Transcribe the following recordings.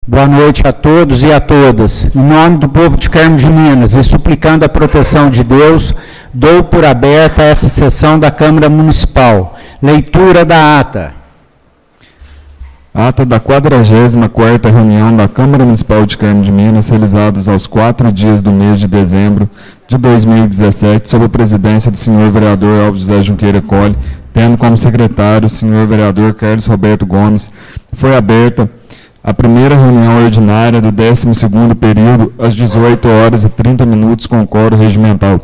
Boa noite a todos e a todas. Em nome do povo de Carmo de Minas e suplicando a proteção de Deus, dou por aberta essa sessão da Câmara Municipal. Leitura da ata. Ata da 44ª reunião da Câmara Municipal de Carmo de Minas, realizados aos 4 dias do mês de dezembro de 2017, sob a presidência do senhor vereador Alves José Junqueira Colli, tendo como secretário o senhor vereador Carlos Roberto Gomes. Foi aberta a primeira reunião ordinária do 12º período, às 18h30, com quórum regimental.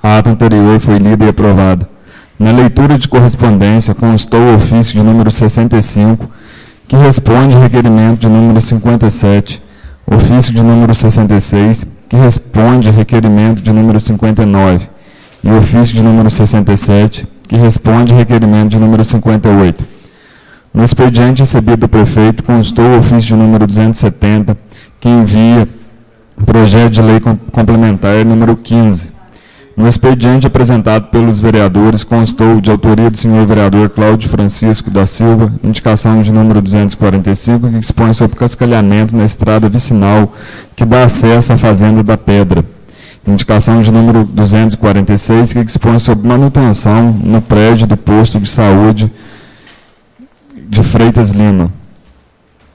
A ata anterior foi lida e aprovada. Na leitura de correspondência, constou o ofício de número 65, que responde ao requerimento de número 57, ofício de número 66, que responde ao requerimento de número 59, e ofício de número 67, que responde ao requerimento de número 58. No expediente recebido do prefeito, constou o ofício de número 270, que envia projeto de lei complementar número 15. No expediente apresentado pelos vereadores, constou de autoria do senhor vereador Cláudio Francisco da Silva, indicação de número 245, que expõe sobre cascalhamento na estrada vicinal que dá acesso à Fazenda da Pedra. Indicação de número 246, que expõe sobre manutenção no prédio do posto de saúde de Freitas Lima.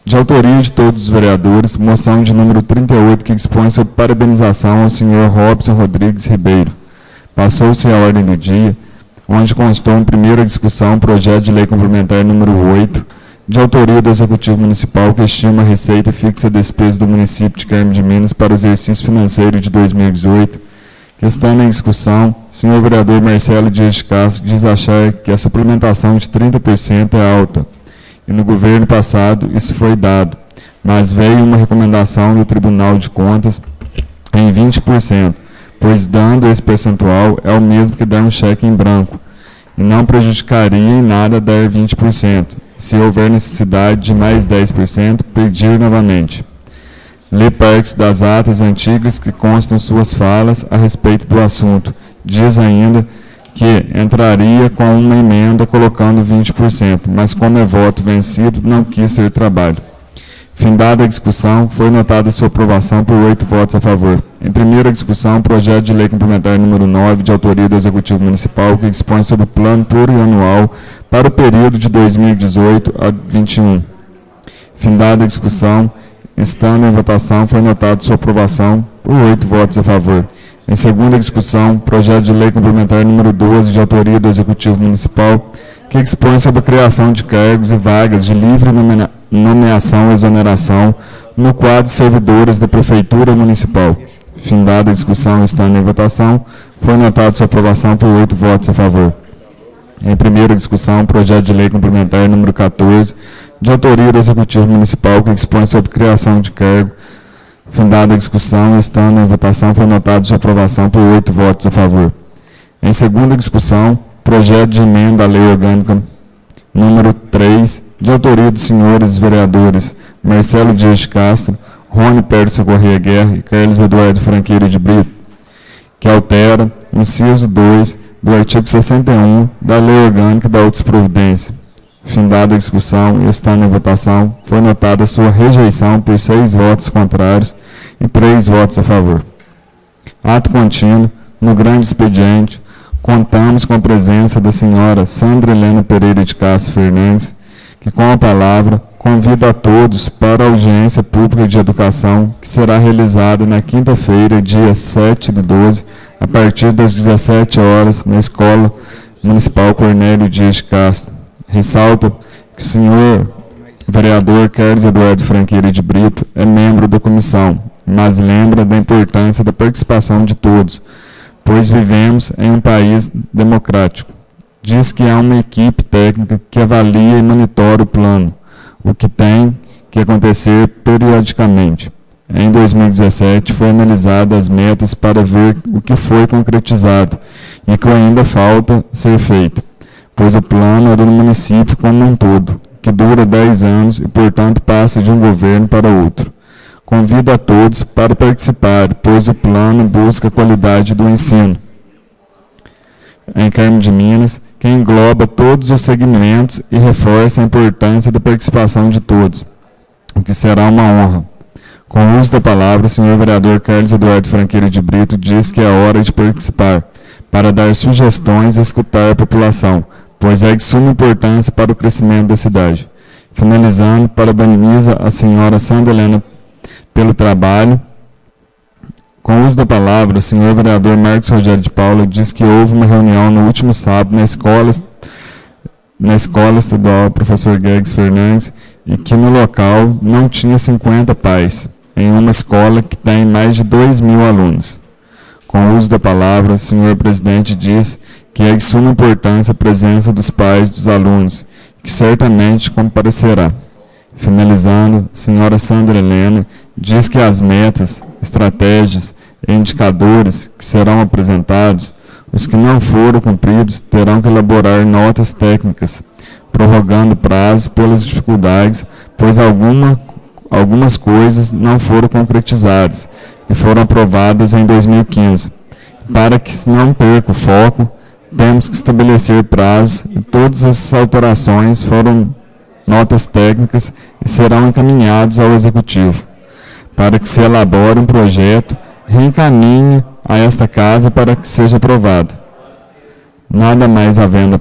De autoria de todos os vereadores, moção de número 38, que expõe sobre parabenização ao senhor Robson Rodrigues Ribeiro. Passou-se a ordem do dia, onde constou em primeira discussão projeto de lei complementar número 8, de autoria do Executivo Municipal, que estima a receita fixa e despesa do município de Carmo de Minas para o exercício financeiro de 2018, que estando em discussão, o senhor vereador Marcelo Dias de Castro diz achar que a suplementação de 30% é alta, e no governo passado isso foi dado, mas veio uma recomendação do Tribunal de Contas em 20%, pois dando esse percentual é o mesmo que dar um cheque em branco, e não prejudicaria em nada dar 20%, se houver necessidade de mais 10%, pedir novamente. Lê partes das atas antigas que constam suas falas a respeito do assunto. Diz ainda que entraria com uma emenda colocando 20%, mas como é voto vencido, não quis ter trabalho. Findada a discussão, foi notada sua aprovação por 8 votos a favor. Em primeira discussão, projeto de lei complementar número 9, de autoria do Executivo Municipal, que dispõe sobre o plano plurianual para o período de 2018 a 2021. Findada a discussão, estando em votação, foi notada sua aprovação por 8 votos a favor. Em segunda discussão, projeto de lei complementar número 12, de autoria do Executivo Municipal, que dispõe sobre a criação de cargos e vagas de livre nomeação e exoneração no quadro de servidores da Prefeitura Municipal. Findada a discussão, estando em votação, foi notada sua aprovação por 8 votos a favor. Em primeira discussão, projeto de lei complementar número 14, de autoria do Executivo Municipal, que dispõe sobre criação de cargo. Findada a discussão, estando em votação, foi notada sua aprovação por 8 votos a favor. Em segunda discussão, projeto de emenda à Lei Orgânica número 3, de autoria dos senhores vereadores Marcelo Dias de Castro, Rony Pérez Corrêa Guerra e Carlos Eduardo Franqueira de Brito, que altera o inciso 2 do artigo 61 da Lei Orgânica da Outras Providências. Findada a discussão e estando em votação, foi notada sua rejeição por 6 votos contrários e 3 votos a favor. Ato contínuo, no grande expediente, contamos com a presença da senhora Sandra Helena Pereira de Castro Fernandes, que com a palavra convida a todos para a audiência pública de educação, que será realizada na quinta-feira, dia 7/12, a partir das 17 horas, na Escola Municipal Cornélio Dias de Castro. Ressalta que o senhor vereador Carlos Eduardo Franqueira de Brito é membro da comissão, mas lembra da importância da participação de todos, pois vivemos em um país democrático. Diz que há uma equipe técnica que avalia e monitora o plano, o que tem que acontecer periodicamente. Em 2017, foi analisada as metas para ver o que foi concretizado e o que ainda falta ser feito, pois o plano é do município como um todo, que dura 10 anos e, portanto, passa de um governo para outro. Convido a todos para participar, pois o plano busca a qualidade do ensino em Carmo de Minas, que engloba todos os segmentos e reforça a importância da participação de todos. o que será uma honra. Com o uso da palavra, o senhor vereador Carlos Eduardo Franqueira de Brito diz que é hora de participar, para dar sugestões e escutar a população, pois é de suma importância para o crescimento da cidade. Finalizando, parabeniza a senhora Sandra Helena pelo trabalho. Com o uso da palavra, o senhor vereador Marcos Rogério de Paula diz que houve uma reunião no último sábado na escola estadual Professor Guedes Fernandes e que no local não tinha 50 pais, em uma escola que tem mais de 2.000 alunos. Com o uso da palavra, o senhor presidente diz que é de suma importância a presença dos pais dos alunos, que certamente comparecerá. Finalizando, a senhora Sandra Helena diz que as metas, estratégias e indicadores que serão apresentados, os que não foram cumpridos terão que elaborar notas técnicas, prorrogando prazos pelas dificuldades, pois algumas coisas não foram concretizadas e foram aprovadas em 2015. Para que não perca o foco, temos que estabelecer prazos e todas essas alterações foram notas técnicas e serão encaminhados ao Executivo, para que se elabore um projeto, reencaminhe a esta Casa para que seja aprovado. Nada mais havendo a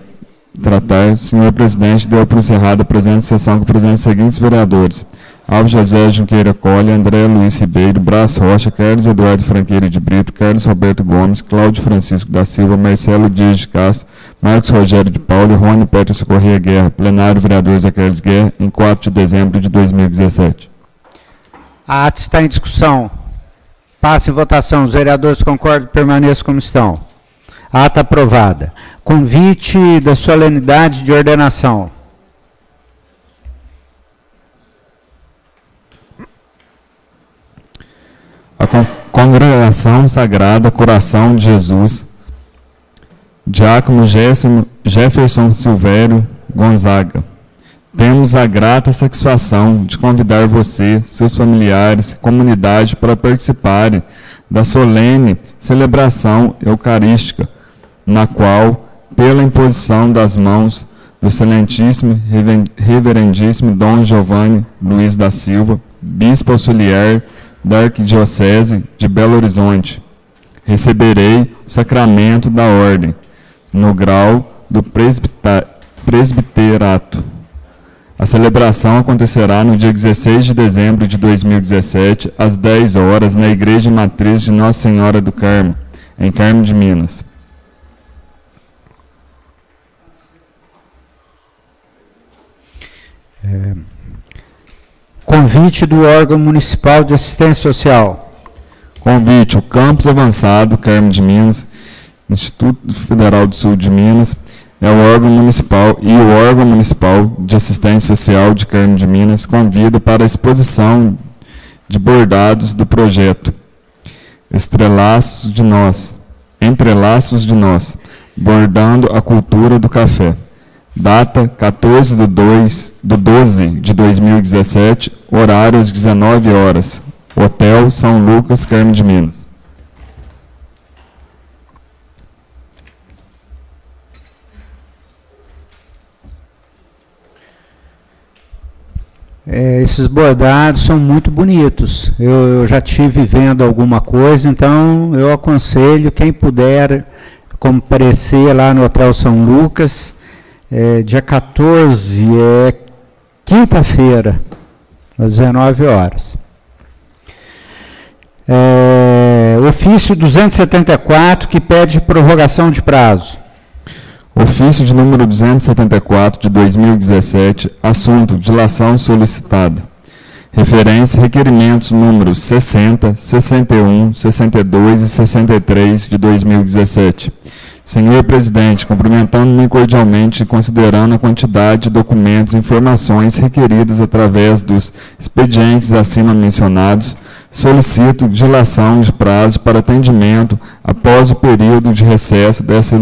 tratar, o senhor presidente deu por encerrada a presente sessão com a presença dos seguintes vereadores: Alves José Junqueira Colli, André Luiz Ribeiro, Brás Rocha, Carlos Eduardo Franqueira de Brito, Carlos Roberto Gomes, Cláudio Francisco da Silva, Marcelo Dias de Castro, Marcos Rogério de Paulo e Rony Peterson Corrêa Guerra. Plenário vereador Zé Carlos Guerra, em 4 de dezembro de 2017. A ata está em discussão. Passe em votação. Os vereadores concordam e permaneçam como estão. Ata aprovada. Convite da solenidade de ordenação. A Congregação Sagrada Coração de Jesus, Diácono Jefferson Silvério Gonzaga. Temos a grata satisfação de convidar você, seus familiares e comunidade para participarem da solene celebração eucarística, na qual, pela imposição das mãos do excelentíssimo reverendíssimo Dom Giovanni Luiz da Silva, bispo auxiliar da Arquidiocese de Belo Horizonte, receberei o sacramento da ordem, no grau do presbiterato. A celebração acontecerá no dia 16 de dezembro de 2017, às 10 horas, na Igreja Matriz de Nossa Senhora do Carmo, em Carmo de Minas. Convite do órgão municipal de assistência social. Convite: o Campus Avançado, Carmo de Minas, Instituto Federal do Sul de Minas, é o órgão municipal e o órgão municipal de assistência social de Carmo de Minas convida para a exposição de bordados do projeto Entrelaços de Nós, bordando a cultura do café. Data 14/12 de 2017, horário às 19 horas. Hotel São Lucas, Carmo de Minas. Esses bordados são muito bonitos. Eu já tive vendo alguma coisa, então eu aconselho quem puder comparecer lá no Hotel São Lucas, dia 14, quinta-feira, às 19 horas. Ofício 274, que pede prorrogação de prazo. Ofício de número 274, de 2017, assunto: dilação solicitada. Referência: requerimentos números 60, 61, 62 e 63, de 2017. Senhor presidente, cumprimentando-me cordialmente e considerando a quantidade de documentos e informações requeridas através dos expedientes acima mencionados, solicito dilação de prazo para atendimento após o período de recesso dessa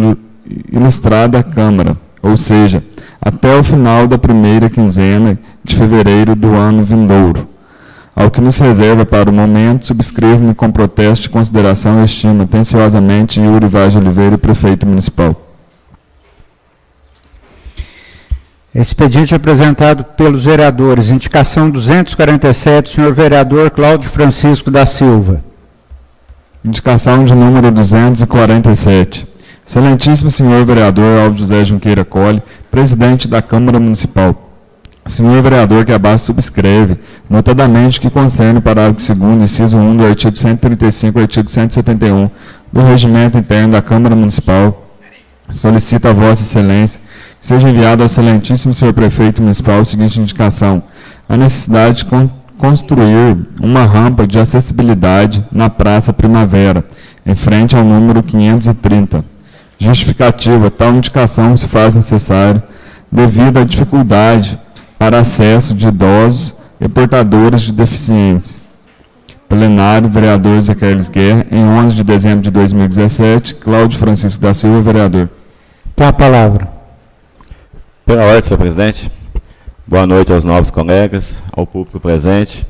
ilustrada Câmara, ou seja, até o final da primeira quinzena de fevereiro do ano vindouro. Ao que nos reserva para o momento, subscrevo-me com protesto de consideração e estima atenciosamente Yuri Vaz de Oliveira, prefeito municipal. Expediente apresentado pelos vereadores. Indicação 247, senhor vereador Cláudio Francisco da Silva. Indicação de número 247. Excelentíssimo senhor vereador Alves José Junqueira Colli, presidente da Câmara Municipal. Senhor vereador que abaixo subscreve, notadamente que concerne o parágrafo 2º, inciso 1 do artigo 135 e artigo 171 do Regimento Interno da Câmara Municipal, solicita a Vossa Excelência que seja enviado ao excelentíssimo senhor prefeito municipal a seguinte indicação: a necessidade de construir uma rampa de acessibilidade na Praça Primavera, em frente ao número 530. Justificativa: tal indicação se faz necessária devido à dificuldade para acesso de idosos e portadores de deficientes. Plenário, vereador Zé Carlos Guerra, em 11 de dezembro de 2017, Cláudio Francisco da Silva, vereador. Tem a palavra. Pela ordem, senhor presidente. Boa noite aos novos colegas, ao público presente,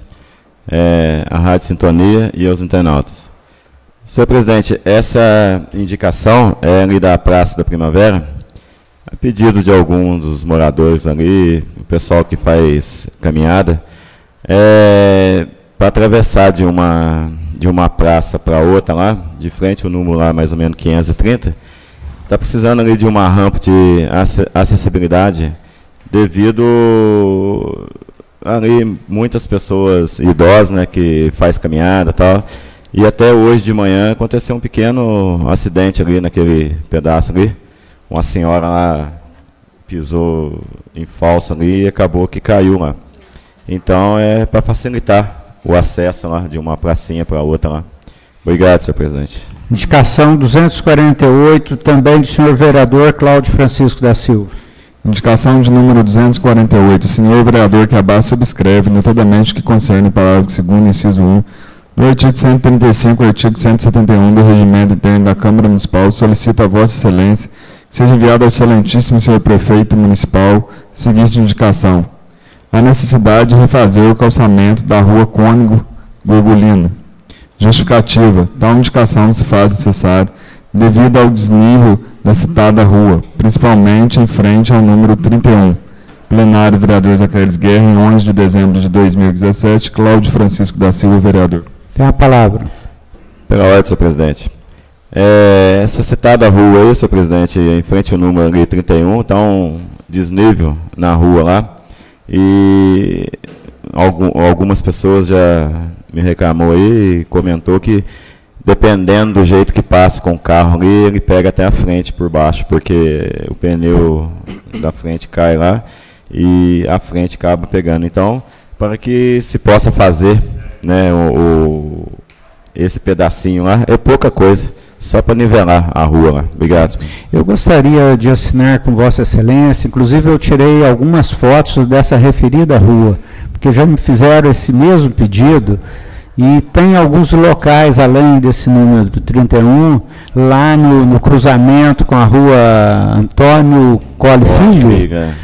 à Rádio Sintonia e aos internautas. Senhor presidente, essa indicação é ali da Praça da Primavera, a pedido de alguns dos moradores ali, o pessoal que faz caminhada, para atravessar de uma praça para outra lá, de frente o número lá mais ou menos 530, está precisando ali de uma rampa de acessibilidade, devido ali muitas pessoas idosas, né, que faz caminhada e tal, e até hoje de manhã aconteceu um pequeno acidente ali naquele pedaço ali. Uma senhora lá pisou em falso ali e acabou que caiu lá. Então é para facilitar o acesso lá de uma pracinha para outra lá. Obrigado, senhor presidente. Indicação 248, também do senhor vereador Cláudio Francisco da Silva. Indicação de número 248. O senhor vereador que abaixo subscreve, notadamente que concerne o parágrafo 2º, inciso 1, do artigo 135 e artigo 171 do Regimento Interno da Câmara Municipal, solicita a Vossa Excelência que seja enviado ao excelentíssimo senhor prefeito municipal seguinte indicação: a necessidade de refazer o calçamento da rua Cônego Gorgolino. Justificativa: tal indicação se faz necessária devido ao desnível da citada rua, principalmente em frente ao número 31. Plenário, vereador Zé Carlos Guerra, em 11 de dezembro de 2017, Cláudio Francisco da Silva, vereador. Tem a palavra. Pela ordem, senhor presidente. Essa citada rua aí, senhor presidente, em frente ao número ali 31, está um desnível na rua lá, e algumas pessoas já me reclamou aí e comentou que, dependendo do jeito que passa com o carro ali, ele pega até a frente por baixo, porque o pneu da frente cai lá e a frente acaba pegando. Então, para que se possa fazer, né, esse pedacinho lá, é pouca coisa, só para nivelar a rua lá. Obrigado. Eu gostaria de assinar com Vossa Excelência, inclusive eu tirei algumas fotos dessa referida rua, porque já me fizeram esse mesmo pedido, e tem alguns locais, além desse número 31, lá no cruzamento com a rua Antônio Colli Filho.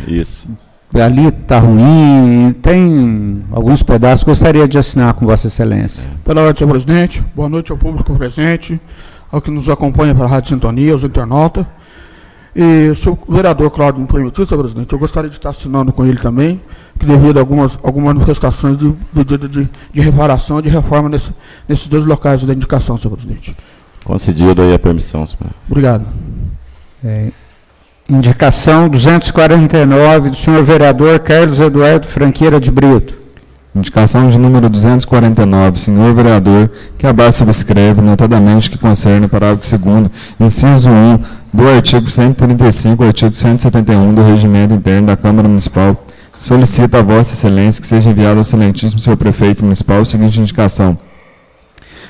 Isso. Ali está ruim, tem alguns pedaços, gostaria de assinar com Vossa Excelência. Pela ordem, senhor presidente, boa noite ao público presente, ao que nos acompanha pela Rádio Sintonia, aos internautas. E se o vereador Cláudio me permitir, senhor presidente, eu gostaria de estar assinando com ele também, que devido a algumas manifestações de pedido de reparação e de reforma nesses dois locais da indicação, senhor presidente. Concedido aí a permissão, senhor. Obrigado. Indicação 249 do senhor vereador Carlos Eduardo Franqueira de Brito. Indicação de número 249, senhor vereador, que abaixo subscreve, notadamente que concerne o parágrafo 2º, inciso 1, do artigo 135 ao artigo 171 do Regimento Interno da Câmara Municipal, solicita a Vossa Excelência que seja enviado ao excelentíssimo senhor prefeito municipal a seguinte indicação: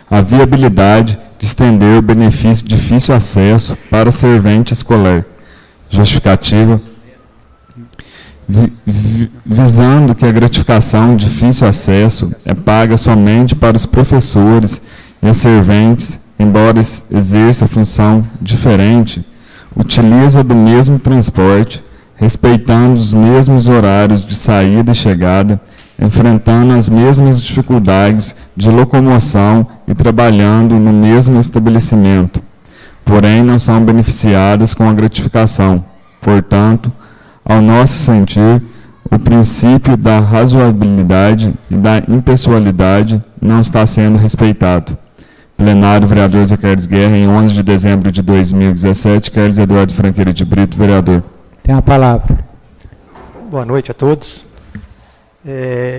a viabilidade de estender o benefício de difícil acesso para servente escolar. Justificativa: visando que a gratificação de difícil acesso é paga somente para os professores e as serventes, embora exerça função diferente, utiliza do mesmo transporte, respeitando os mesmos horários de saída e chegada, enfrentando as mesmas dificuldades de locomoção e trabalhando no mesmo estabelecimento, porém não são beneficiadas com a gratificação. Portanto, ao nosso sentir, o princípio da razoabilidade e da impessoalidade não está sendo respeitado. Plenário, vereador Zé Carlos Guerra, em 11 de dezembro de 2017, Carlos Eduardo Franqueira de Brito, vereador. Tem a palavra. Boa noite a todos.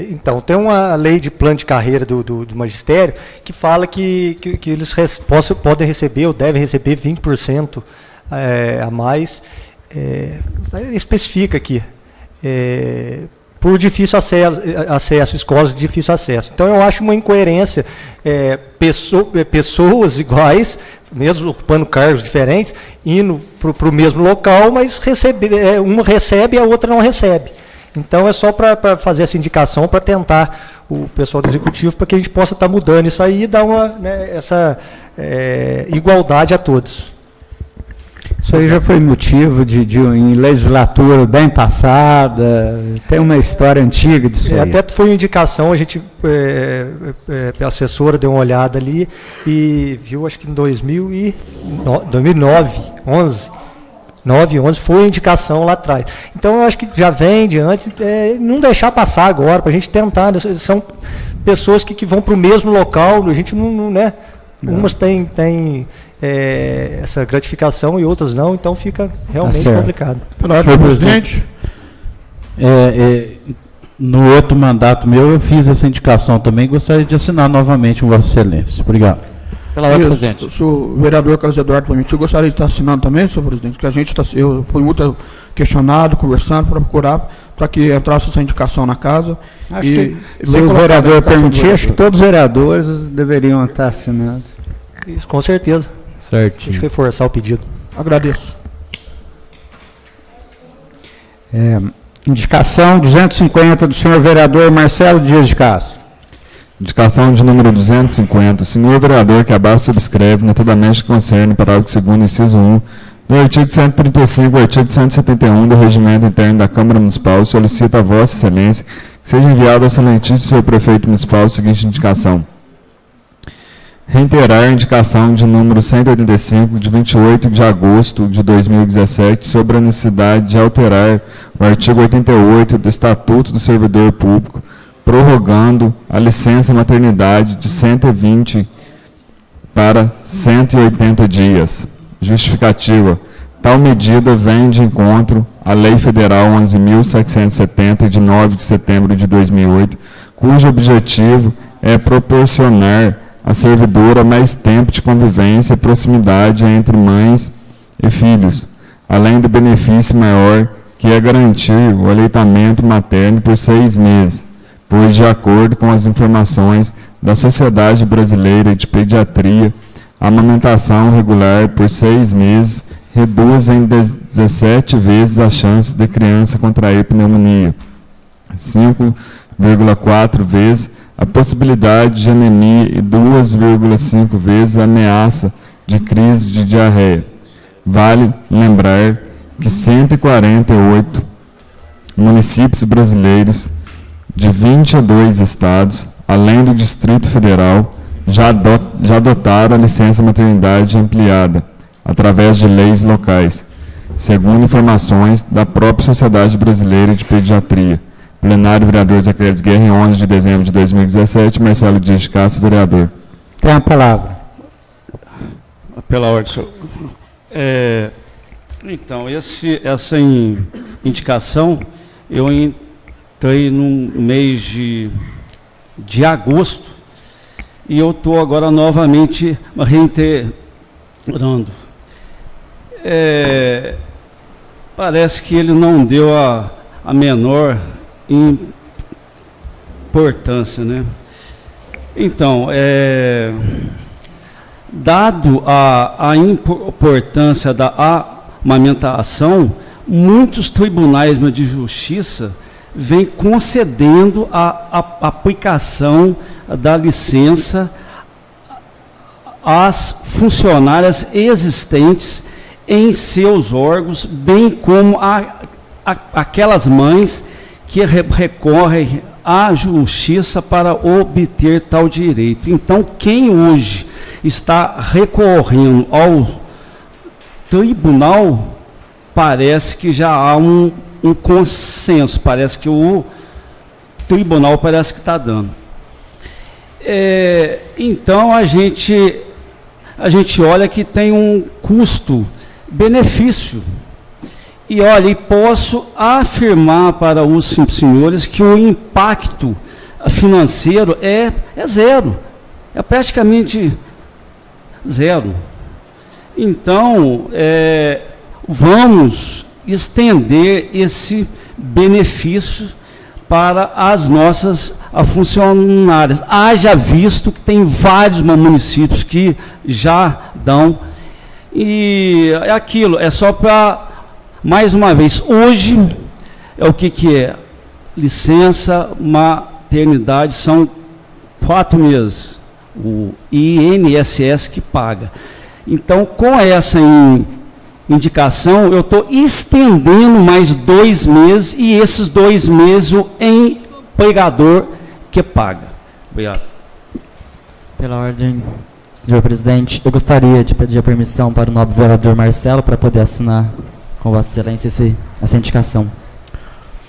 Então, tem uma lei de plano de carreira do magistério que fala que eles podem receber ou devem receber 20% a mais. Especifica aqui. Por difícil acesso, escolas de difícil acesso. Então, eu acho uma incoerência pessoas iguais, mesmo ocupando cargos diferentes, indo para o mesmo local, mas uma recebe e a outra não recebe. Então, é só para fazer essa indicação, para tentar o pessoal do Executivo, para que a gente possa estar mudando isso aí e dar essa igualdade a todos. Isso aí já foi motivo em legislatura bem passada, tem uma história antiga disso aí. Até foi uma indicação, a gente, a assessora deu uma olhada ali e viu, acho que em 2009, 11, foi a indicação lá atrás. Então, eu acho que já vem de antes, não deixar passar agora, para a gente tentar, são pessoas que vão para o mesmo local, a gente não né? Umas têm essa gratificação e outras não, então fica realmente complicado. Senhor presidente. No outro mandato meu, eu fiz essa indicação também, gostaria de assinar novamente, Vossa Excelência. Obrigado. Pela ordem, presidente. Se o vereador Carlos Eduardo permitir, eu gostaria de estar assinando também, senhor presidente, que a gente eu fui muito questionado, conversando, para procurar, para que entrasse essa indicação na casa. Acho que, se o vereador permitir, acho que todos os vereadores deveriam estar assinando. Isso, com certeza. Certinho. Deixa eu reforçar o pedido. Agradeço. Indicação 250 do senhor vereador Marcelo Dias de Castro. Indicação de número 250. O senhor vereador que abaixo subscreve, notadamente que concerne, parágrafo 2º, inciso 1, do artigo 135 e artigo 171 do Regimento Interno da Câmara Municipal, solicita a Vossa Excelência que seja enviado ao excelentíssimo senhor prefeito municipal a seguinte indicação. Reiterar a indicação de número 185, de 28 de agosto de 2017, sobre a necessidade de alterar o artigo 88 do Estatuto do Servidor Público, prorrogando a licença maternidade de 120 para 180 dias. Justificativa. Tal medida vem de encontro à Lei Federal 11.770, de 9 de setembro de 2008, cujo objetivo é proporcionar à servidora mais tempo de convivência e proximidade entre mães e filhos, além do benefício maior que é garantir o aleitamento materno por 6 meses, pois, de acordo com as informações da Sociedade Brasileira de Pediatria, a amamentação regular por 6 meses reduz em 17 vezes as chances de criança contrair pneumonia, 5,4 vezes a possibilidade de anemia e 2,5 vezes a ameaça de crise de diarreia. Vale lembrar que 148 municípios brasileiros de 22 estados, além do Distrito Federal, já adotaram a licença maternidade ampliada, através de leis locais, segundo informações da própria Sociedade Brasileira de Pediatria. Plenário, vereador Zé Carlos Guerra, em 11 de dezembro de 2017, Marcelo Dias de Castro, vereador. Tem a palavra. Pela ordem, senhor. Então, essa indicação, eu entrei no mês de agosto e eu estou agora novamente reiterando. Parece que ele não deu a menor importância, né? Então, dado a importância da amamentação, muitos tribunais de justiça vêm concedendo a aplicação da licença às funcionárias existentes em seus órgãos, bem como aquelas mães que recorrem à justiça para obter tal direito. Então, quem hoje está recorrendo ao tribunal, parece que já há um consenso, parece que o tribunal parece que está dando. Então, a gente olha que tem um custo-benefício. E olha, e posso afirmar para os senhores que o impacto financeiro é zero, é praticamente zero. Então, vamos estender esse benefício para as nossas funcionárias. Haja visto que tem vários municípios que já dão, e é aquilo, é só para, mais uma vez, hoje, o que é? Licença maternidade são 4 meses, o INSS que paga. Então, com essa indicação, eu estou estendendo mais 2 meses, e esses 2 meses o empregador que paga. Obrigado. Pela ordem, senhor presidente, eu gostaria de pedir a permissão para o nobre vereador Marcelo para poder assinar com Vossa Excelência essa indicação.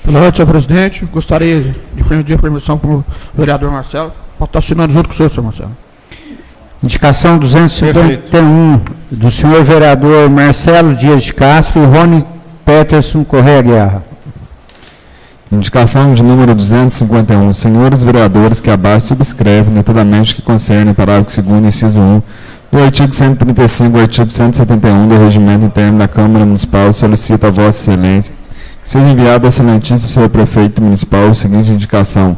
Pela ordem, senhor presidente, gostaria de pedir a permissão para o vereador Marcelo. Pode estar assinando junto com o senhor Marcelo. Indicação 251 do senhor vereador Marcelo Dias de Castro e Rony Peterson Correia Guerra. Indicação de número 251. Senhores vereadores que abaixo subscrevem notadamente o que concerne parágrafo 2º, inciso 1, do artigo 135 e artigo 171 do Regimento Interno da Câmara Municipal, solicita a Vossa Excelência que seja enviado ao excelentíssimo senhor prefeito municipal a seguinte indicação: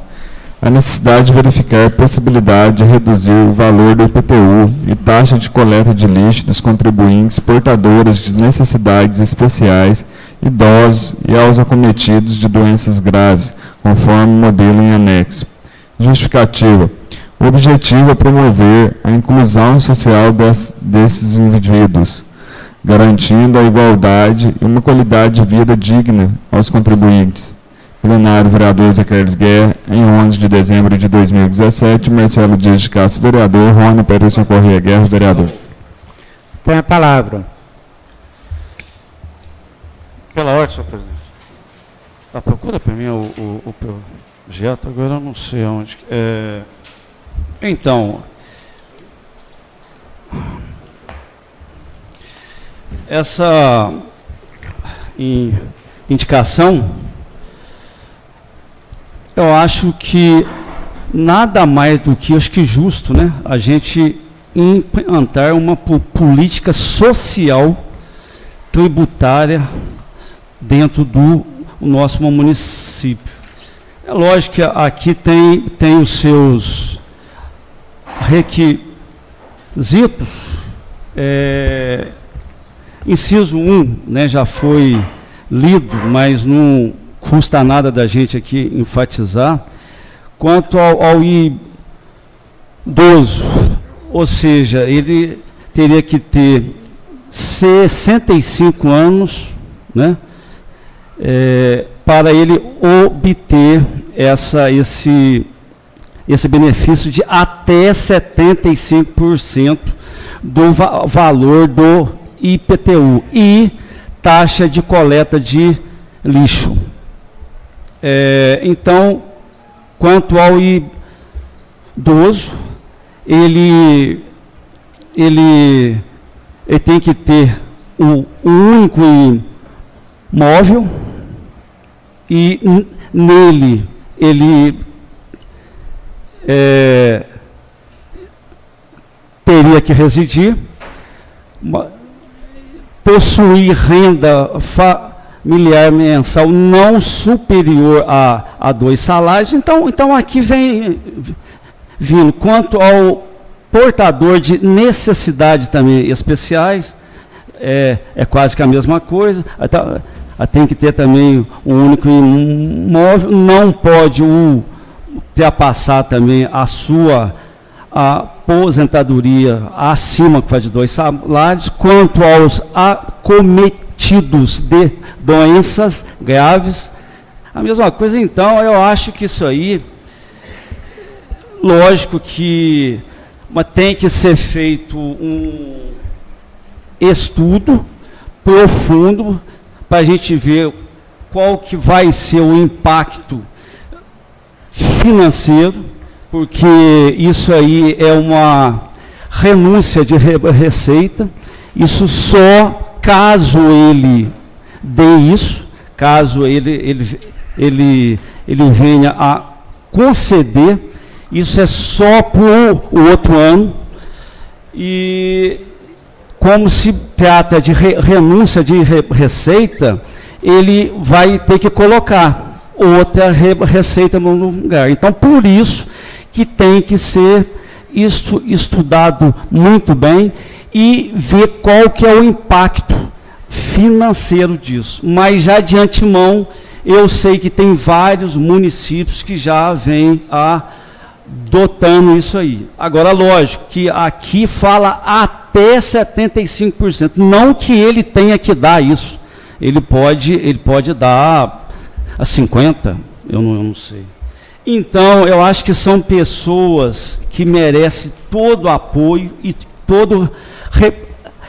a necessidade de verificar a possibilidade de reduzir o valor do IPTU e taxa de coleta de lixo dos contribuintes portadores de necessidades especiais, idosos e aos acometidos de doenças graves, conforme o modelo em anexo. Justificativa. O objetivo é promover a inclusão social desses indivíduos, garantindo a igualdade e uma qualidade de vida digna aos contribuintes. Plenário, vereador Zé Carlos Guerra, em 11 de dezembro de 2017, Marcelo Dias de Castro, vereador, Rony Peterson Correia Guerra, vereador. Tem a palavra. Pela ordem, senhor presidente. Procura para mim o projeto, agora eu não sei onde. Então, essa indicação, eu acho que nada mais do que, acho que justo, né, a gente implantar uma política social tributária dentro do nosso município. É lógico que aqui tem os seus requisitos. Inciso 1, né, já foi lido, mas não custa nada da gente aqui enfatizar. Quanto ao idoso, ou seja, ele teria que ter 65 anos, né, para ele obter esse benefício de até 75% do valor do IPTU e taxa de coleta de lixo. Então, quanto ao idoso, ele tem que ter um único imóvel e nele ele teria que residir, possuir renda familiar mensal não superior a 2 salários. Então aqui vem vindo, quanto ao portador de necessidades também especiais, é quase que a mesma coisa. Tem que ter também um único imóvel, não pode ultrapassar também a sua aposentadoria acima de 2 salários. Quanto aos acometidos de doenças graves, a mesma coisa. Então, eu acho que isso aí, lógico que tem que ser feito um estudo profundo para a gente ver qual que vai ser o impacto financeiro, porque isso aí é uma renúncia de receita. Isso só caso ele dê isso, caso ele venha a conceder, isso é só para o outro ano, e como se trata de renúncia de receita, ele vai ter que colocar outra receita no lugar. Então, por isso que tem que ser estudado muito bem e ver qual que é o impacto financeiro disso. Mas já de antemão, eu sei que tem vários municípios que já vêm adotando isso aí. Agora, lógico que aqui fala até 75%, não que ele tenha que dar isso. Ele pode dar a 50%, eu não sei. Então, eu acho que são pessoas que merecem todo o apoio e todo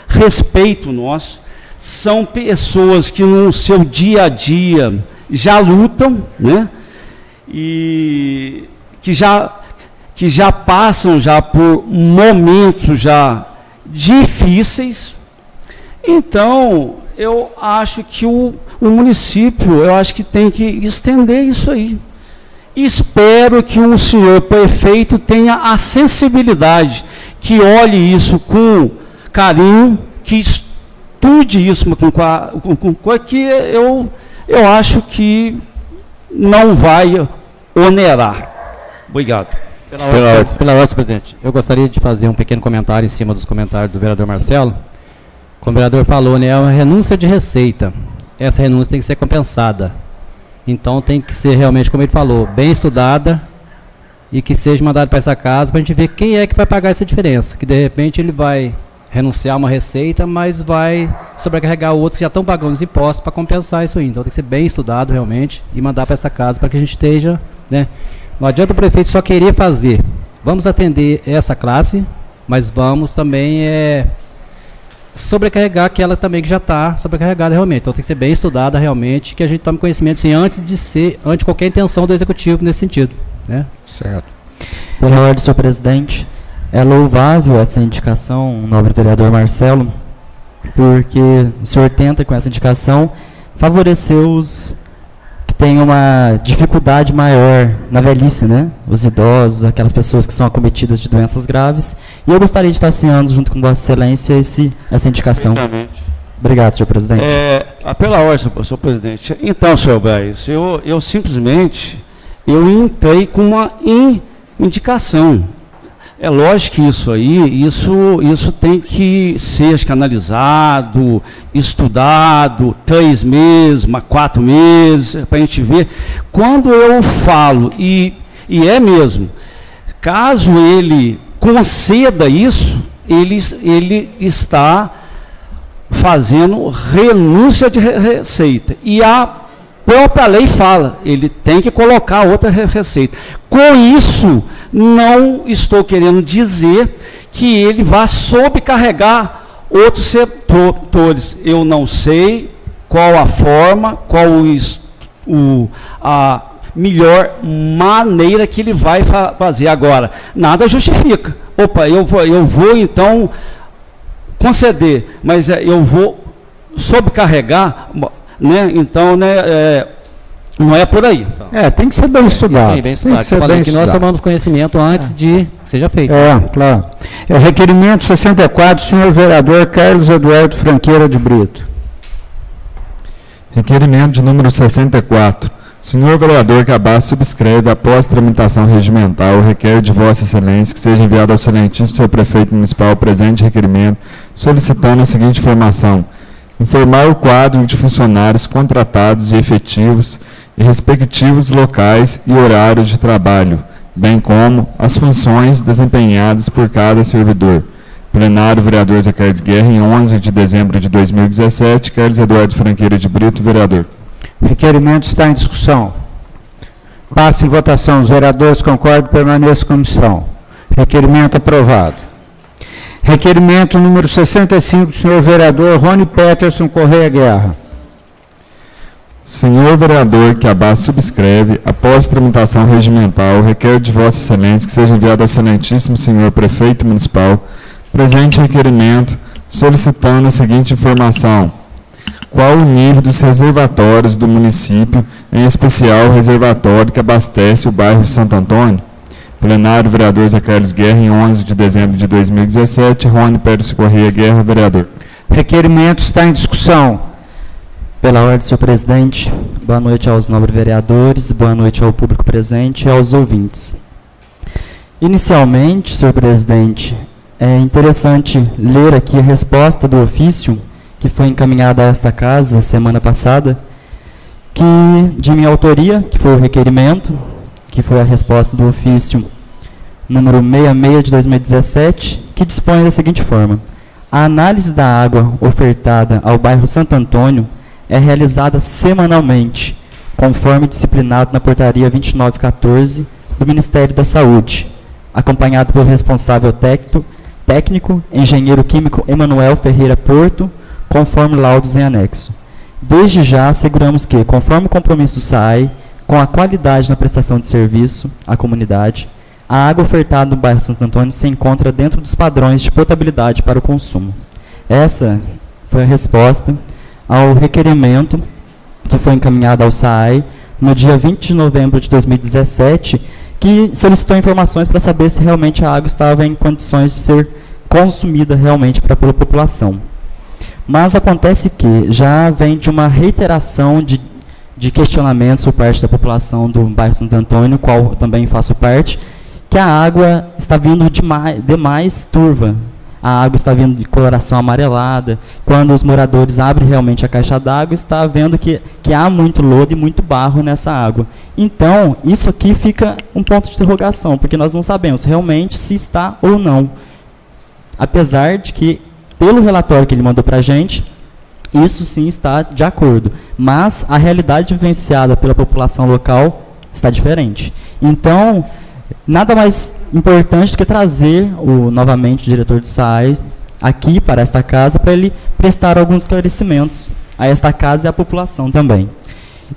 respeito nosso. São pessoas que no seu dia a dia já lutam, né? E que já passam já por momentos já difíceis. Então, eu acho que o município, eu acho que tem que estender isso aí. Espero que o senhor prefeito tenha a sensibilidade, que olhe isso com carinho, que estude isso com que eu acho que não vai onerar. Obrigado. Pela ordem, presidente, eu gostaria de fazer um pequeno comentário em cima dos comentários do vereador Marcelo. Como o vereador falou, né, é uma renúncia de receita. Essa renúncia tem que ser compensada. Então tem que ser realmente, como ele falou, bem estudada e que seja mandado para essa casa para a gente ver quem é que vai pagar essa diferença. Que de repente ele vai renunciar a uma receita, mas vai sobrecarregar outros que já estão pagando os impostos para compensar isso aí. Então tem que ser bem estudado realmente e mandar para essa casa para que a gente esteja, né? Não adianta o prefeito só querer fazer. Vamos atender essa classe, mas vamos também sobrecarregar aquela também que já está sobrecarregada realmente. Então tem que ser bem estudada realmente, que a gente tome conhecimento sim, antes de qualquer intenção do executivo nesse sentido, né? Certo. Pela ordem, senhor presidente, é louvável essa indicação, nobre vereador Marcelo, porque o senhor tenta com essa indicação favorecer os que têm uma dificuldade maior na velhice, né? Os idosos, aquelas pessoas que são acometidas de doenças graves. E eu gostaria de estar assinando, junto com Vossa Excelência, essa indicação. Obrigado, senhor presidente. Pela ordem, senhor presidente. Então, senhor Braz, eu simplesmente entrei com uma indicação. É lógico que isso tem que ser canalizado, estudado, 3 meses, 4 meses, para a gente ver. Quando eu falo, e é mesmo, caso ele conceda isso, ele está fazendo renúncia de receita. E a própria lei fala, ele tem que colocar outra receita. Com isso, não estou querendo dizer que ele vá sobrecarregar outros setores. Eu não sei qual a forma, qual a melhor maneira que ele vai fazer. Agora, nada justifica. Opa, eu vou então conceder, mas eu vou sobrecarregar, né? Então, né, não é por aí. Tem que ser bem estudado. Sim, bem estudado. Eu falei que nós tomamos conhecimento antes de que seja feito. Claro. Requerimento 64, senhor vereador Carlos Eduardo Franqueira de Brito. Requerimento de número 64. Senhor vereador Cabas subscreve, após tramitação regimental, requer de Vossa Excelência que seja enviado ao excelentíssimo senhor prefeito municipal o presente requerimento, solicitando a seguinte informação: informar o quadro de funcionários contratados e efetivos e respectivos locais e horários de trabalho, bem como as funções desempenhadas por cada servidor. Plenário, vereador Zé Carlos Guerra, em 11 de dezembro de 2017, Carlos Eduardo Franqueira de Brito, vereador. Requerimento está em discussão. Passa em votação. Os vereadores concordam, permaneça como estão. Requerimento aprovado. Requerimento número 65, do senhor vereador Rony Peterson Correia Guerra. Senhor vereador que abaixo subscreve, após tramitação regimental, requer de Vossa Excelência que seja enviado ao excelentíssimo senhor prefeito municipal presente requerimento solicitando a seguinte informação: qual o nível dos reservatórios do município, em especial o reservatório que abastece o bairro de Santo Antônio? Plenário, vereador Zé Carlos Guerra, em 11 de dezembro de 2017. Rony Pérez Corrêa Guerra, vereador. Requerimento está em discussão. Pela ordem, senhor presidente, boa noite aos nobres vereadores, boa noite ao público presente e aos ouvintes. Inicialmente, senhor presidente, é interessante ler aqui a resposta do ofício que foi encaminhada a esta casa semana passada, que de minha autoria, que foi o requerimento, que foi a resposta do ofício número 66 de 2017, que dispõe da seguinte forma: a análise da água ofertada ao bairro Santo Antônio é realizada semanalmente, conforme disciplinado na portaria 2914 do Ministério da Saúde, acompanhado pelo responsável técnico, engenheiro químico Emanuel Ferreira Porto, conforme laudos em anexo. Desde já asseguramos que, conforme o compromisso do SAAI, com a qualidade na prestação de serviço à comunidade, a água ofertada no bairro Santo Antônio se encontra dentro dos padrões de potabilidade para o consumo. Essa foi a resposta ao requerimento que foi encaminhado ao SAAI no dia 20 de novembro de 2017, que solicitou informações para saber se realmente a água estava em condições de ser consumida realmente pela população. Mas acontece que já vem de uma reiteração de questionamentos por parte da população do bairro Santo Antônio, qual eu também faço parte, que a água está vindo demais turva. A água está vindo de coloração amarelada. Quando os moradores abrem realmente a caixa d'água, está vendo que há muito lodo e muito barro nessa água. Então, isso aqui fica um ponto de interrogação, porque nós não sabemos realmente se está ou não. Apesar de que, pelo relatório que ele mandou para a gente, isso sim está de acordo. Mas a realidade vivenciada pela população local está diferente. Então, nada mais importante do que trazer novamente o diretor do SAAI aqui para esta casa, para ele prestar alguns esclarecimentos a esta casa e à população também.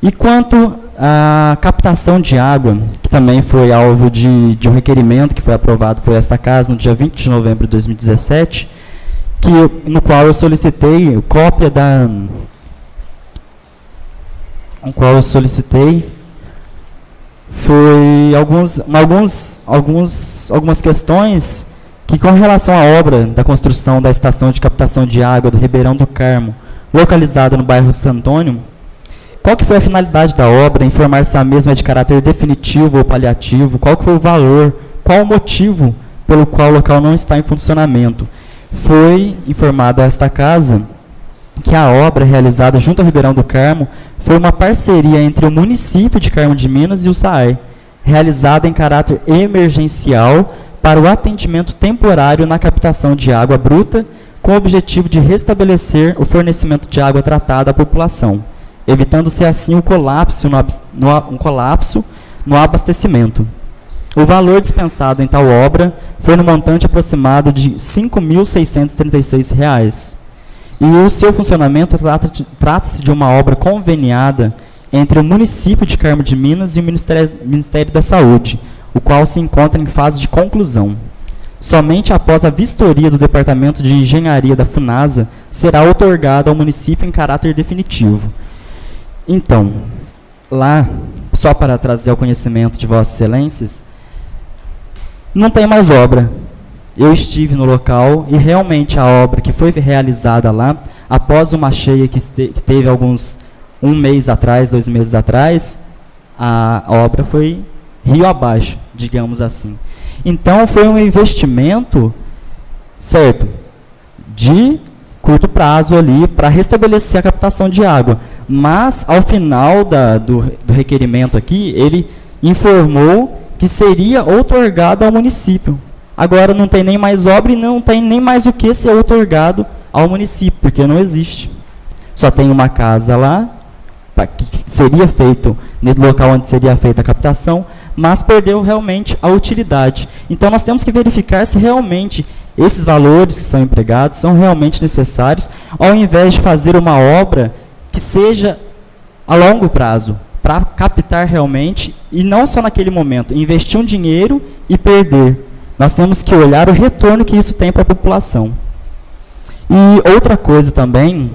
E quanto à captação de água, que também foi alvo de um requerimento que foi aprovado por esta casa no dia 20 de novembro de 2017, no qual eu solicitei cópia foi algumas questões que, com relação à obra da construção da estação de captação de água do Ribeirão do Carmo, localizada no bairro Santo Antônio, qual que foi a finalidade da obra, informar se a mesma é de caráter definitivo ou paliativo, qual que foi o valor, qual o motivo pelo qual o local não está em funcionamento. Foi informado a esta casa que a obra realizada junto ao Ribeirão do Carmo foi uma parceria entre o município de Carmo de Minas e o SAAI, realizada em caráter emergencial para o atendimento temporário na captação de água bruta, com o objetivo de restabelecer o fornecimento de água tratada à população, evitando-se assim um colapso no abastecimento. O valor dispensado em tal obra foi no montante aproximado de R$ 5.636. E o seu funcionamento trata-se de uma obra conveniada entre o município de Carmo de Minas e o Ministério da Saúde, o qual se encontra em fase de conclusão. Somente após a vistoria do Departamento de Engenharia da FUNASA será outorgada ao município em caráter definitivo. Então, lá, só para trazer ao conhecimento de Vossas Excelências, não tem mais obra. Eu estive no local e realmente a obra que foi realizada lá, após uma cheia que teve um mês atrás, 2 meses atrás, a obra foi rio abaixo, digamos assim. Então, foi um investimento, certo, de curto prazo ali, para restabelecer a captação de água. Mas, ao final do requerimento aqui, ele informou que seria outorgado ao município. Agora não tem nem mais obra e não tem nem mais o que ser outorgado ao município, porque não existe. Só tem uma casa lá, que seria feito, nesse local onde seria feita a captação, mas perdeu realmente a utilidade. Então nós temos que verificar se realmente esses valores que são empregados são realmente necessários, ao invés de fazer uma obra que seja a longo prazo, para captar realmente, e não só naquele momento, investir um dinheiro e perder. Nós temos que olhar o retorno que isso tem para a população. E outra coisa também,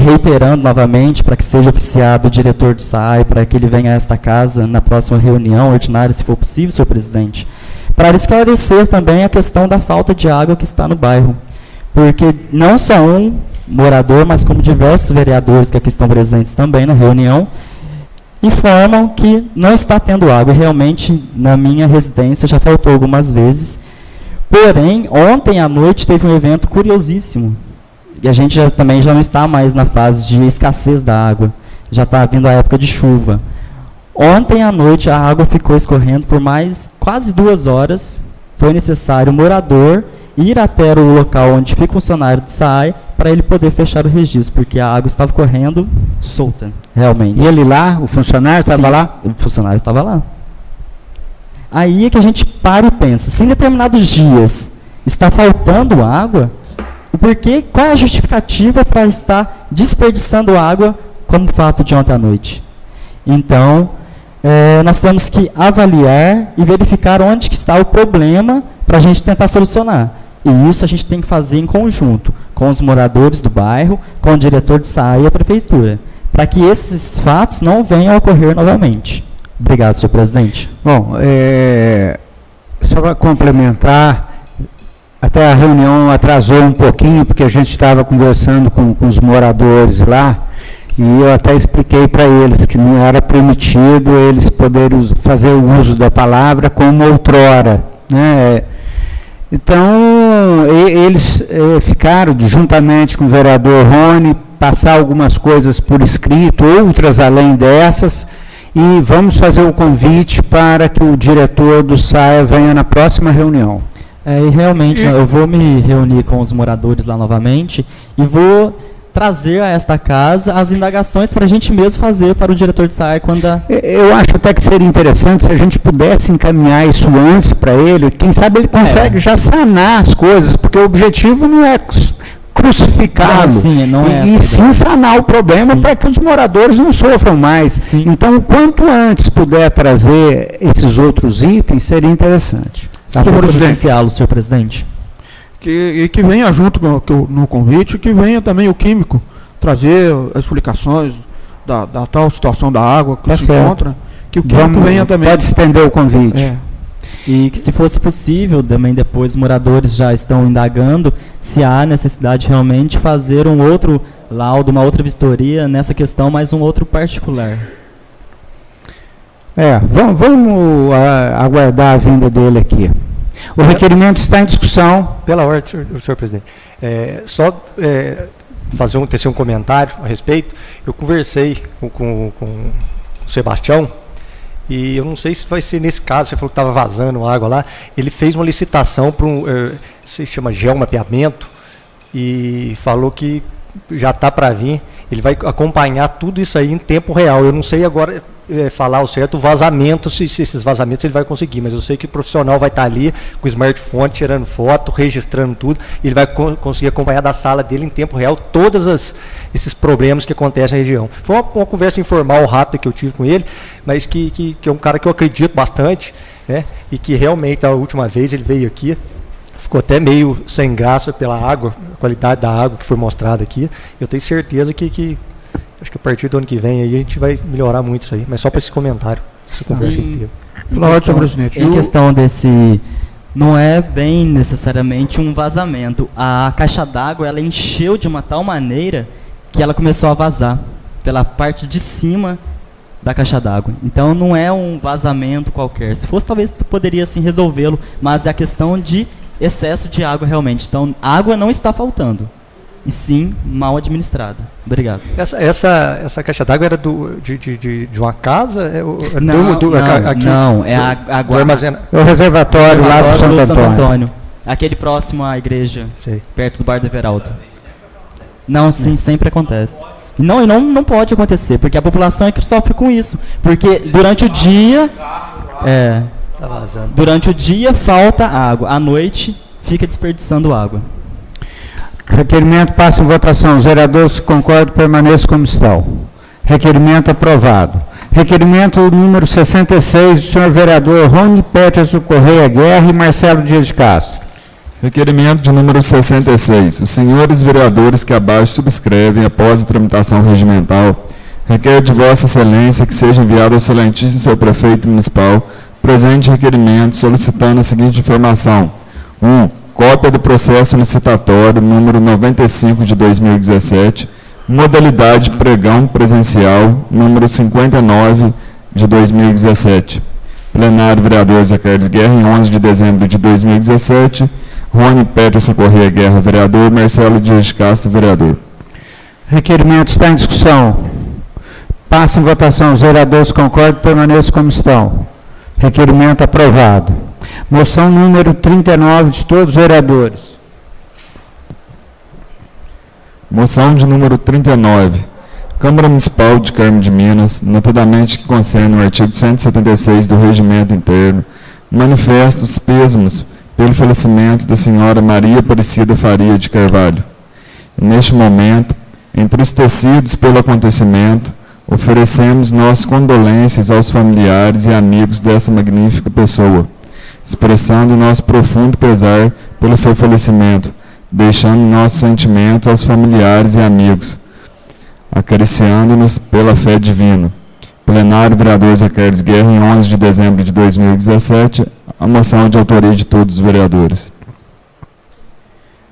reiterando novamente, para que seja oficiado o diretor do SAI, para que ele venha a esta casa na próxima reunião ordinária, se for possível, senhor presidente, para esclarecer também a questão da falta de água que está no bairro. Porque não só um morador, mas como diversos vereadores que aqui estão presentes também na reunião, informam que não está tendo água. E realmente, na minha residência, já faltou algumas vezes. Porém, ontem à noite teve um evento curiosíssimo. E a gente também já não está mais na fase de escassez da água. Já está vindo a época de chuva. Ontem à noite a água ficou escorrendo por mais quase 2 horas. Foi necessário o morador ir até o local onde fica o funcionário do SAI para ele poder fechar o registro, porque a água estava correndo solta, realmente. E ele lá, o funcionário estava lá? O funcionário estava lá. Aí é que a gente para e pensa, se em determinados dias está faltando água, qual é a justificativa para estar desperdiçando água como fato de ontem à noite? Então, nós temos que avaliar e verificar onde que está o problema para a gente tentar solucionar. E isso a gente tem que fazer em conjunto com os moradores do bairro, com o diretor de SAI e a prefeitura, para que esses fatos não venham a ocorrer novamente. Obrigado, senhor presidente. Bom, só para complementar, até a reunião atrasou um pouquinho, porque a gente estava conversando com os moradores lá, e eu até expliquei para eles que não era permitido eles poderem fazer o uso da palavra como outrora, né? Então, eles ficaram, juntamente com o vereador Rony, passar algumas coisas por escrito, outras além dessas, e vamos fazer o convite para que o diretor do SAI venha na próxima reunião. E realmente, eu vou me reunir com os moradores lá novamente e vou trazer a esta casa as indagações para a gente mesmo fazer para o diretor de SAI quando... Eu acho até que seria interessante se a gente pudesse encaminhar isso antes para ele, quem sabe ele consegue já sanar as coisas, porque o objetivo não é crucificá-lo, e sim sanar o problema para que os moradores não sofram mais. Sim. Então, quanto antes puder trazer esses outros itens, seria interessante. Tá, providenciá-lo, senhor presidente. Que venha junto no convite, que venha também o químico trazer as explicações da tal situação da água que se encontra, que o químico venha também. Pode estender o convite. E que, se fosse possível, também depois os moradores já estão indagando se há necessidade realmente de fazer um outro laudo, uma outra vistoria nessa questão, mas um outro particular. Vamos aguardar a vinda dele aqui. O requerimento está em discussão. Pela ordem, senhor presidente. Tecer um comentário a respeito. Eu conversei com o Sebastião, e eu não sei se vai ser nesse caso, você falou que estava vazando água lá. Ele fez uma licitação para não sei se chama geomapeamento, e falou que já está para vir. Ele vai acompanhar tudo isso aí em tempo real. Eu não sei agora falar o certo vazamento, se esses vazamentos ele vai conseguir, mas eu sei que o profissional vai estar ali com o smartphone tirando foto, registrando tudo, e ele vai conseguir acompanhar da sala dele em tempo real todos esses problemas que acontecem na região. Foi uma conversa informal, rápida que eu tive com ele, mas que é um cara que eu acredito bastante, né? E que realmente a última vez ele veio aqui, ficou até meio sem graça pela água, a qualidade da água que foi mostrada aqui. Eu tenho certeza que acho que a partir do ano que vem aí a gente vai melhorar muito isso aí, mas só para esse comentário, essa conversa inteira. Em questão desse, não é bem necessariamente um vazamento. A caixa d'água, ela encheu de uma tal maneira que ela começou a vazar pela parte de cima da caixa d'água. Então não é um vazamento qualquer. Se fosse, talvez poderia assim resolvê-lo, mas é a questão de excesso de água realmente. Então, água não está faltando, e sim mal administrada. Obrigado. Essa caixa d'água era de uma casa? Não, é a água. É o reservatório lá do Santo Antônio. Aquele próximo à igreja, sei, perto do Bar do Everaldo. Não, sim, sempre acontece. Não pode acontecer, porque a população é que sofre com isso. Porque durante o dia... tá vazando. Durante o dia falta água, à noite fica desperdiçando água. Requerimento passa em votação. Os vereadores que concordam permaneçam como estão. Requerimento aprovado. Requerimento número 66, do senhor vereador Rony Peterson Correia Guerra e Marcelo Dias de Castro. Requerimento de número 66. Os senhores vereadores que abaixo subscrevem, após a tramitação regimental, requer de Vossa Excelência que seja enviado ao excelentíssimo senhor prefeito municipal presente requerimento solicitando a seguinte informação. 1. Cópia do processo licitatório número 95 de 2017, modalidade pregão presencial número 59 de 2017. Plenário vereador Zé Carlos Guerra, em 11 de dezembro de 2017. Rony Peterson Correia Guerra, vereador. Marcelo Dias de Castro, vereador. Requerimento está em discussão. Passa em votação. Os vereadores concordam, permaneçam como estão. Requerimento aprovado. Moção número 39 de todos os vereadores. Moção de número 39. Câmara Municipal de Carmo de Minas, notadamente que concerne o artigo 176 do Regimento Interno, manifesta os pêsames pelo falecimento da senhora Maria Aparecida Faria de Carvalho. E, neste momento, entristecidos pelo acontecimento, oferecemos nossas condolências aos familiares e amigos dessa magnífica pessoa, expressando nosso profundo pesar pelo seu falecimento, deixando nossos sentimentos aos familiares e amigos, acariciando-nos pela fé divina. Plenário vereador Zé Carlos Guerra, em 11 de dezembro de 2017, a moção de autoria de todos os vereadores.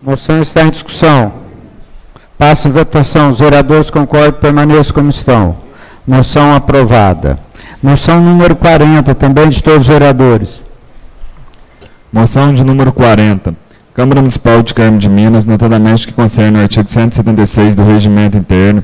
Moção está em discussão. Passa em votação. Os vereadores concordam, permaneçam como estão. Moção aprovada. Moção número 40, também de todos os vereadores. Moção de número 40. Câmara Municipal de Carmo de Minas, notadamente que concerne o artigo 176 do Regimento Interno,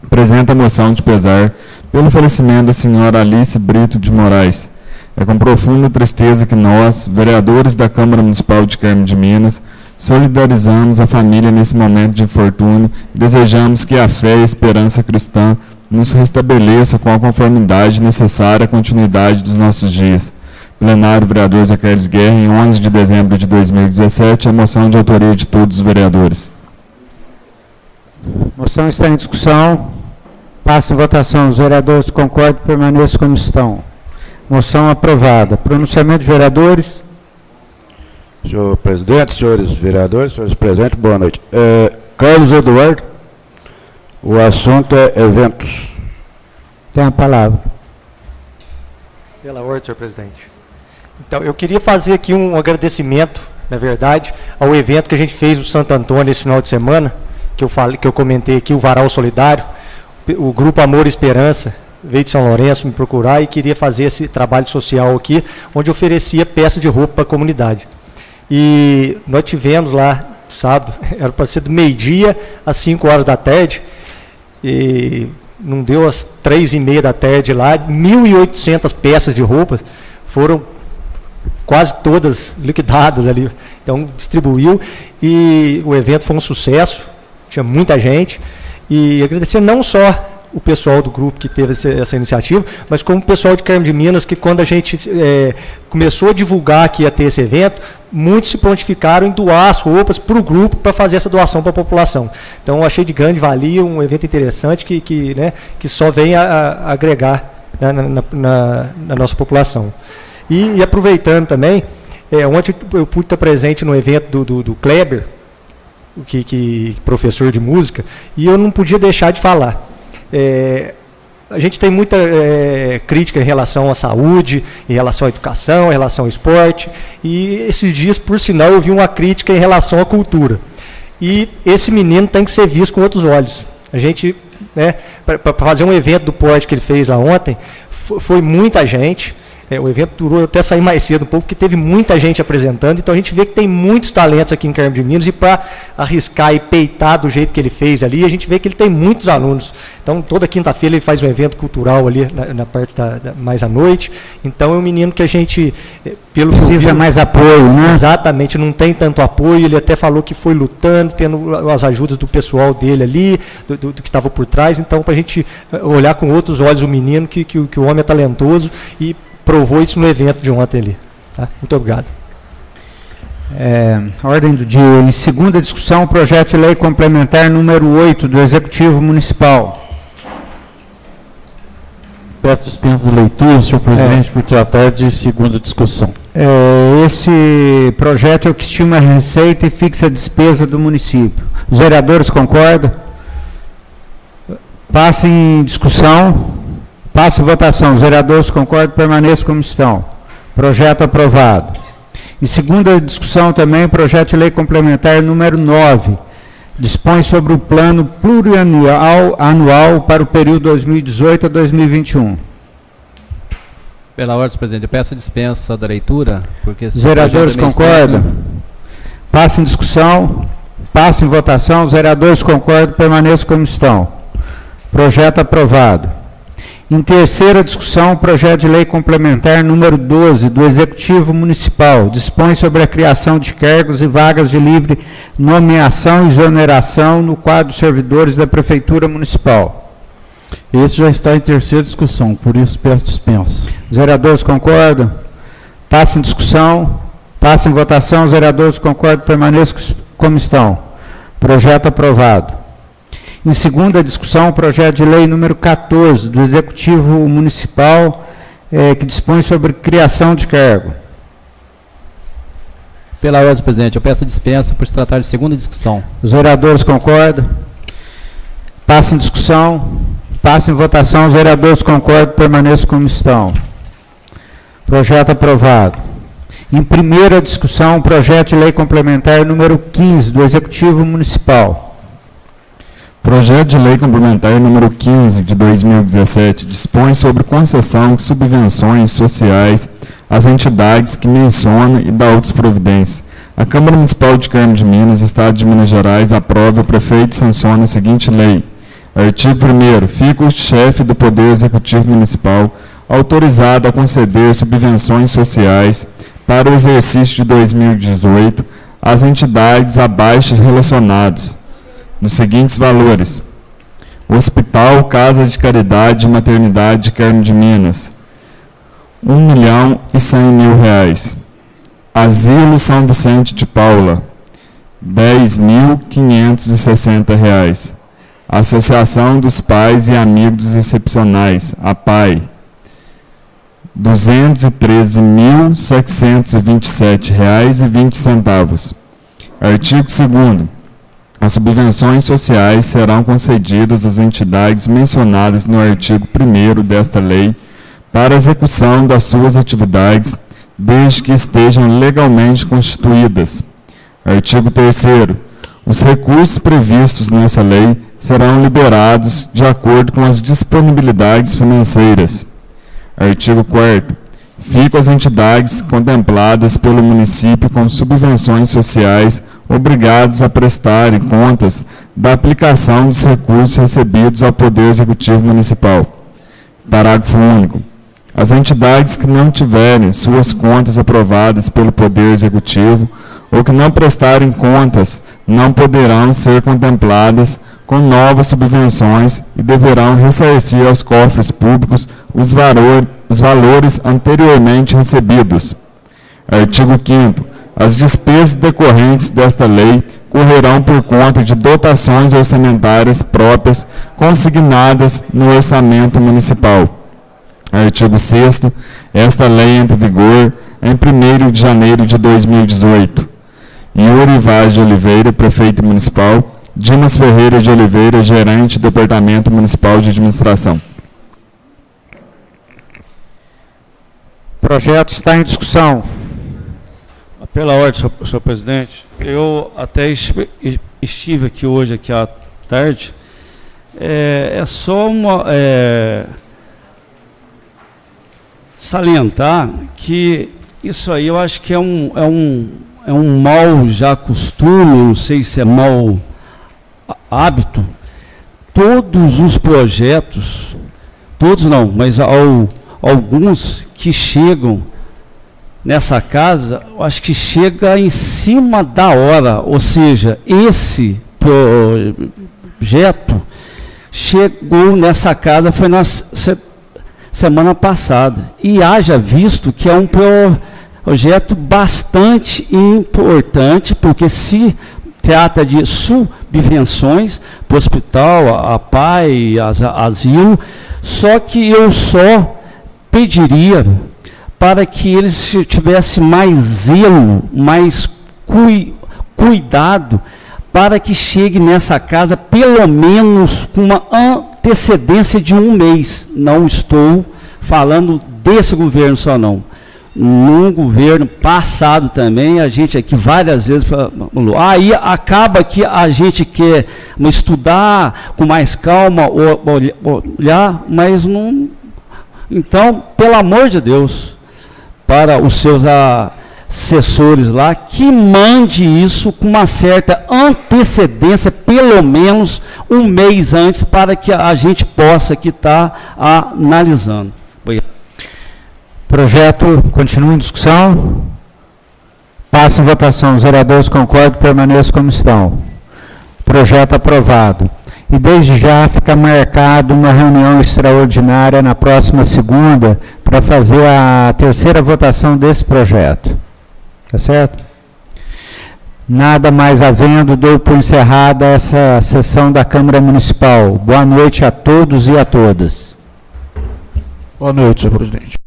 apresenta a moção de pesar pelo falecimento da senhora Alice Brito de Moraes. É com profunda tristeza que nós, vereadores da Câmara Municipal de Carmo de Minas, solidarizamos a família nesse momento de infortúnio e desejamos que a fé e a esperança cristã nos restabeleça com a conformidade necessária à continuidade dos nossos dias. Plenário vereador Zé Carlos Guerra, em 11 de dezembro de 2017, a moção de autoria de todos os vereadores. Moção está em discussão. Passa em votação. Os vereadores concordam, permaneçam como estão. Moção aprovada. Pronunciamento de vereadores. Senhor presidente, senhores vereadores, senhores presentes, boa noite. Carlos Eduardo, o assunto é eventos. Tem a palavra. Pela ordem, senhor presidente. Então, eu queria fazer aqui um agradecimento, na verdade, ao evento que a gente fez no Santo Antônio esse final de semana, que eu comentei aqui, o Varal Solidário. O Grupo Amor e Esperança veio de São Lourenço me procurar e queria fazer esse trabalho social aqui, onde oferecia peças de roupa para a comunidade. E nós tivemos lá, sábado, era para ser do meio-dia às 5 horas da tarde, e não deu às 3h30 da tarde lá, 1.800 peças de roupas foram quase todas liquidadas ali. Então, distribuiu e o evento foi um sucesso, tinha muita gente. E agradecer não só o pessoal do grupo que teve essa iniciativa, mas como o pessoal de Carmo de Minas, que quando a gente começou a divulgar que ia ter esse evento, muitos se prontificaram em doar as roupas para o grupo para fazer essa doação para a população. Então, eu achei de grande valia, um evento interessante que só vem a agregar, né, na nossa população. E aproveitando também, ontem eu pude estar presente no evento do Kleber, que professor de música, e eu não podia deixar de falar. A gente tem muita crítica em relação à saúde, em relação à educação, em relação ao esporte, e esses dias, por sinal, eu vi uma crítica em relação à cultura. E esse menino tem que ser visto com outros olhos. A gente, para fazer um evento do porte que ele fez lá ontem, foi muita gente. O evento durou, eu até saí mais cedo um pouco, porque teve muita gente apresentando, então a gente vê que tem muitos talentos aqui em Carmo de Minas, e para arriscar e peitar do jeito que ele fez ali, a gente vê que ele tem muitos alunos. Então, toda quinta-feira ele faz um evento cultural ali na parte mais à noite. Então, é um menino que a gente, precisa mais apoio, né? Exatamente, não tem tanto apoio. Ele até falou que foi lutando, tendo as ajudas do pessoal dele ali, do que estava por trás. Então, para a gente olhar com outros olhos o menino, que o homem é talentoso, e provou isso no evento de ontem ali. Tá? Muito obrigado. Ordem do dia. Em segunda discussão, o projeto de lei complementar número 8 do Executivo Municipal. peço dispensa de leitura, senhor presidente, por tratar de segunda discussão. Esse projeto é o que estima a receita e fixa a despesa do município. Os vereadores concordam? Passa em discussão. Passa em votação. Os vereadores concordam, permaneçam como estão. Projeto aprovado. Em segunda discussão também, projeto de lei complementar número 9. Dispõe sobre o plano plurianual anual para o período 2018 a 2021. Pela ordem, senhor presidente, eu peço a dispensa da leitura, porque... Os vereadores concordam? Passa em discussão. Passa em votação. Os vereadores concordam, permaneçam como estão. Projeto aprovado. Em terceira discussão, projeto de lei complementar número 12 do Executivo Municipal, dispõe sobre a criação de cargos e vagas de livre nomeação e exoneração no quadro de servidores da Prefeitura Municipal. Esse já está em terceira discussão, por isso peço dispensa. Os vereadores concordam? Passa em discussão, passa em votação, os vereadores concordam, permaneçam como estão. Projeto aprovado. Em segunda discussão, o projeto de lei número 14, do Executivo Municipal, que dispõe sobre criação de cargo. Pela ordem, senhor presidente, eu peço a dispensa por se tratar de segunda discussão. Os vereadores concordam? Passa em discussão, passa em votação, os vereadores concordam, permaneçam como estão. Projeto aprovado. Em primeira discussão, o projeto de lei complementar número 15, do Executivo Municipal. Projeto de lei complementar número 15 de 2017 dispõe sobre concessão de subvenções sociais às entidades que menciona e dá outras providências. A Câmara Municipal de Carmo de Minas, Estado de Minas Gerais, aprova e o prefeito sanciona a seguinte lei. Artigo 1º. Fica o chefe do Poder Executivo Municipal autorizado a conceder subvenções sociais para o exercício de 2018 às entidades abaixo relacionadas, nos seguintes valores: Hospital Casa de Caridade e Maternidade de Carmo de Minas, R$1.100.000. Asilo São Vicente de Paula, R$10.560. Associação dos Pais e Amigos Excepcionais, APAI, R$213.727,20. Artigo 2º. As subvenções sociais serão concedidas às entidades mencionadas no artigo 1º desta lei para a execução das suas atividades, desde que estejam legalmente constituídas. Artigo 3º. Os recursos previstos nessa lei serão liberados de acordo com as disponibilidades financeiras. Artigo 4º. Ficam as entidades contempladas pelo município com subvenções sociais obrigados a prestarem contas da aplicação dos recursos recebidos ao Poder Executivo Municipal. Parágrafo único. As entidades que não tiverem suas contas aprovadas pelo Poder Executivo ou que não prestarem contas não poderão ser contempladas com novas subvenções e deverão ressarcir aos cofres públicos os valores anteriormente recebidos. Artigo 5º. As despesas decorrentes desta lei correrão por conta de dotações orçamentárias próprias consignadas no orçamento municipal. Artigo 6º. Esta lei entra em vigor em 1º de janeiro de 2018. Yuri Vaz de Oliveira, prefeito municipal. Dimas Ferreira de Oliveira, gerente do Departamento Municipal de Administração. O projeto está em discussão. Pela ordem, senhor presidente, eu até estive aqui hoje, aqui à tarde, é só salientar que isso aí eu acho que é um mau já costume, não sei se é mau hábito. Todos os projetos, todos não, mas alguns que chegam nessa casa, eu acho que chega em cima da hora, ou seja, esse projeto chegou nessa casa, foi na semana passada, e haja visto que é um projeto bastante importante, porque se trata de subvenções para o hospital, a PAI, asilo, só que eu só pediria para que eles tivessem mais zelo, mais cuidado, para que chegue nessa casa pelo menos com uma antecedência de 1 mês. Não estou falando desse governo só não. Num governo passado também, a gente aqui várias vezes falou, aí acaba que a gente quer estudar com mais calma, olhar, mas não. Então, pelo amor de Deus, para os seus assessores lá, que mande isso com uma certa antecedência, pelo menos 1 mês antes, para que a gente possa aqui estar analisando. Projeto continua em discussão. Passa em votação. Os vereadores concordam, permaneçam como estão. Projeto aprovado. E desde já fica marcado uma reunião extraordinária na próxima segunda para fazer a terceira votação desse projeto. Tá certo? Nada mais havendo, dou por encerrada essa sessão da Câmara Municipal. Boa noite a todos e a todas. Boa noite, senhor presidente.